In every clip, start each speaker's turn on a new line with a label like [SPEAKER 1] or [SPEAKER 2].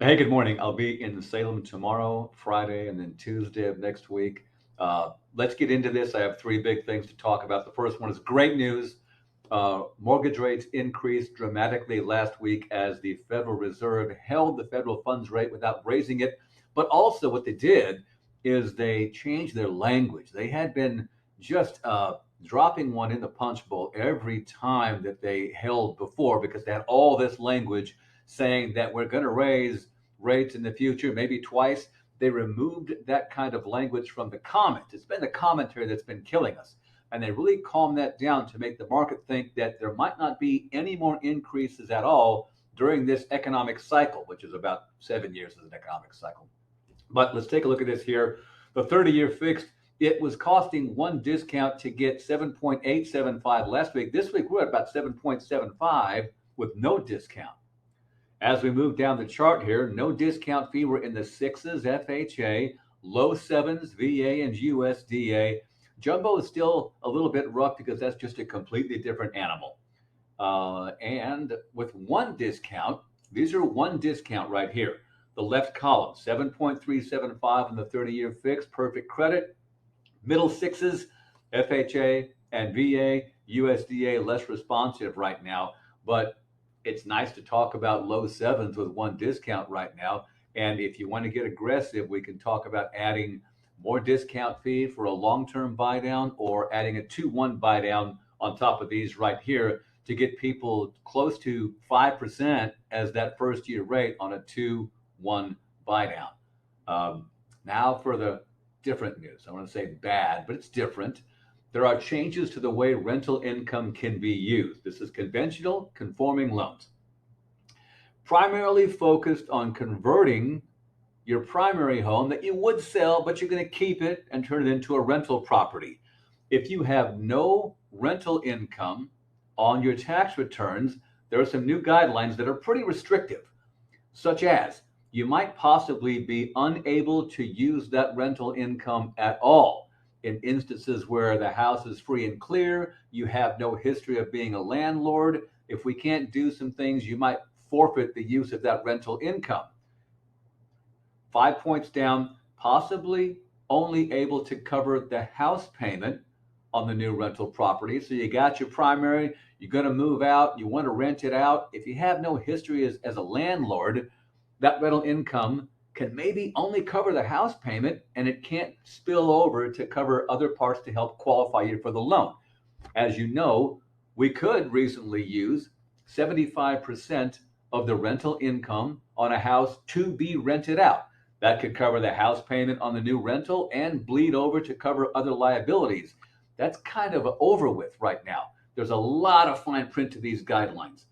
[SPEAKER 1] Hey, good morning. I'll be in Salem tomorrow, Friday, and then Tuesday of next week. Let's get into this. I have three big things to talk about. The first one is great news. Mortgage rates increased dramatically last week as the Federal Reserve held the federal funds rate without raising it. But also, what they did is they changed their language. They had been just dropping one in the punch bowl every time that they held before because they had all this language saying that we're going to raise rates in the future, maybe twice. They removed that kind of language from the comment. It's been the commentary that's been killing us. And they really calmed that down to make the market think that there might not be any more increases at all during this economic cycle, which is about 7 years as an economic cycle. But let's take a look at this here. The 30-year fixed, it was costing one discount to get 7.875 last week. This week we're at about 7.75 with no discount. As we move down the chart here, no discount fee. We're in the sixes, FHA, low sevens, VA and USDA. Jumbo is still a little bit rough because that's just a completely different animal. And with one discount, these are one discount right here. The left column, 7.375 on the 30-year fixed, perfect credit. Middle sixes, FHA and VA, USDA, less responsive right now. But it's nice to talk about low sevens with one discount right now. And if you want to get aggressive, we can talk about adding more discount fee for a long-term buy down or adding a 2-1 buy down on top of these right here to get people close to 5% as that first year rate on a 2-1 buy down. Now for the different news. I want to say bad, but it's different. There are changes to the way rental income can be used. This is conventional conforming loans, primarily focused on converting your primary home that you would sell, but you're going to keep it and turn it into a rental property. If you have no rental income on your tax returns, there are some new guidelines that are pretty restrictive, such as you might possibly be unable to use that rental income at all in instances where the house is free and clear, you have no history of being a landlord. If we can't do some things, you might forfeit the use of that rental income. 5 points down, possibly only able to cover the house payment on the new rental property. So you got your primary, you're going to move out, you want to rent it out. If you have no history as a landlord, that rental income can maybe only cover the house payment and it can't spill over to cover other parts to help qualify you for the loan. As you know, we could recently use 75% of the rental income on a house to be rented out. That could cover the house payment on the new rental and bleed over to cover other liabilities. That's kind of over with right now. There's a lot of fine print to these guidelines.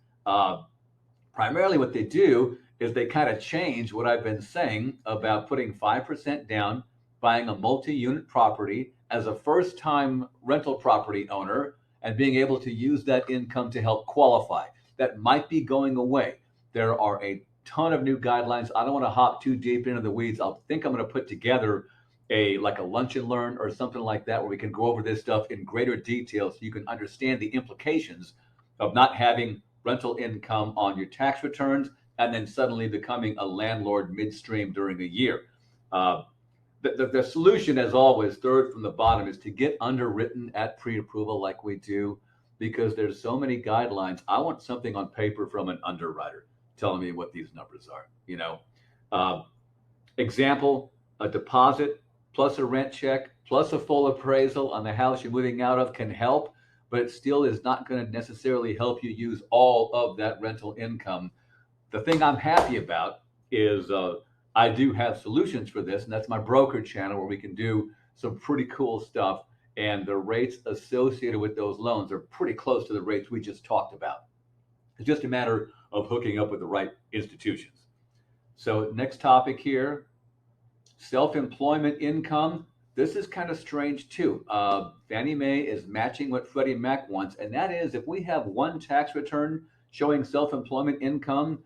[SPEAKER 1] Primarily, what they do is they kind of change what I've been saying about putting 5% down, buying a multi unit property as a first time rental property owner, and being able to use that income to help qualify. That might be going away. There are a ton of new guidelines. I don't want to hop too deep into the weeds. I think I'm going to put together a like a lunch and learn or something like that where we can go over this stuff in greater detail so you can understand the implications of not having rental income on your tax returns and then suddenly becoming a landlord midstream during a year. Uh, the solution, as always, third from the bottom, is to get underwritten at pre-approval like we do, because there's so many guidelines. I want something on paper from an underwriter telling me what these numbers are. Uh, example: a deposit plus a rent check plus a full appraisal on the house you're moving out of can help, but it still is not going to necessarily help you use all of that rental income. The thing I'm happy about is I do have solutions for this, and that's my broker channel where we can do some pretty cool stuff. And the rates associated with those loans are pretty close to the rates we just talked about. It's just a matter of hooking up with the right institutions. So, next topic here, self employment income. This is kind of strange too. Fannie Mae is matching what Freddie Mac wants, and that is if we have one tax return showing self employment income,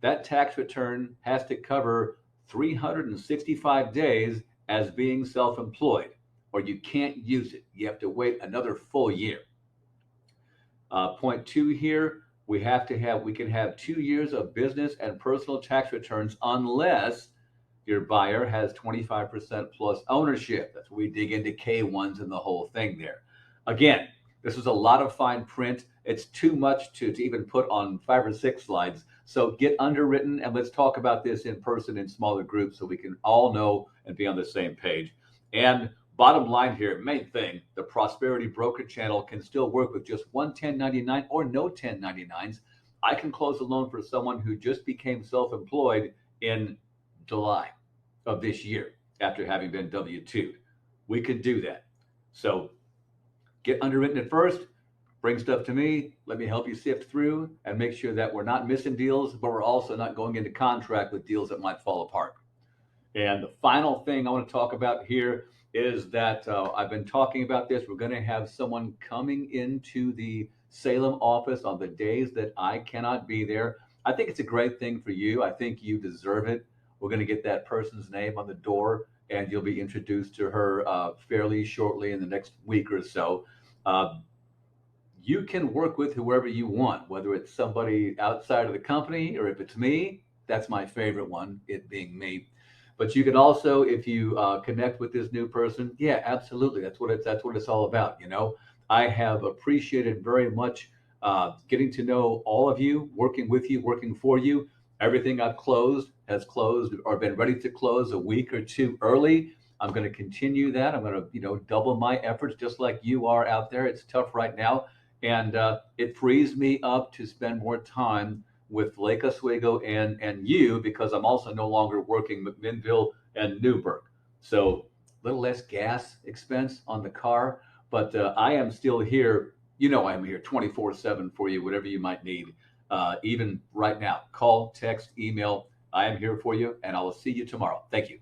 [SPEAKER 1] that tax return has to cover 365 days as being self employed, or you can't use it. You have to wait another full year. Point two here, we can have 2 years of business and personal tax returns unless your buyer has 25% plus ownership. That's where we dig into K1s and the whole thing there. Again, this is a lot of fine print. It's too much to even put on 5 or 6 slides. So get underwritten and let's talk about this in person in smaller groups so we can all know and be on the same page. And bottom line here, main thing, the Prosperity Broker Channel can still work with just one 1099 or no 1099s. I can close a loan for someone who just became self-employed in July of this year after having been W-2'd. We could do that. So get underwritten at first, bring stuff to me, let me help you sift through and make sure that we're not missing deals, but we're also not going into contract with deals that might fall apart. And the final thing I want to talk about here is that I've been talking about this. We're going to have someone coming into the Salem office on the days that I cannot be there. I think it's a great thing for you. I think you deserve it. We're going to get that person's name on the door, and you'll be introduced to her fairly shortly in the next week or so. You can work with whoever you want, whether it's somebody outside of the company or if it's me. That's my favorite one, it being me. But you can also, if you connect with this new person, yeah, absolutely. That's what it's all about. I have appreciated very much getting to know all of you, working with you, working for you. Everything I've closed has closed or been ready to close a week or two early. I'm going to continue that. I'm going to, double my efforts, just like you are out there. It's tough right now, and it frees me up to spend more time with Lake Oswego and you, because I'm also no longer working McMinnville and Newburgh. So a little less gas expense on the car, but I am still here. I'm here 24/7 for you, whatever you might need. Even right now, call, text, email. I am here for you, and I will see you tomorrow. Thank you.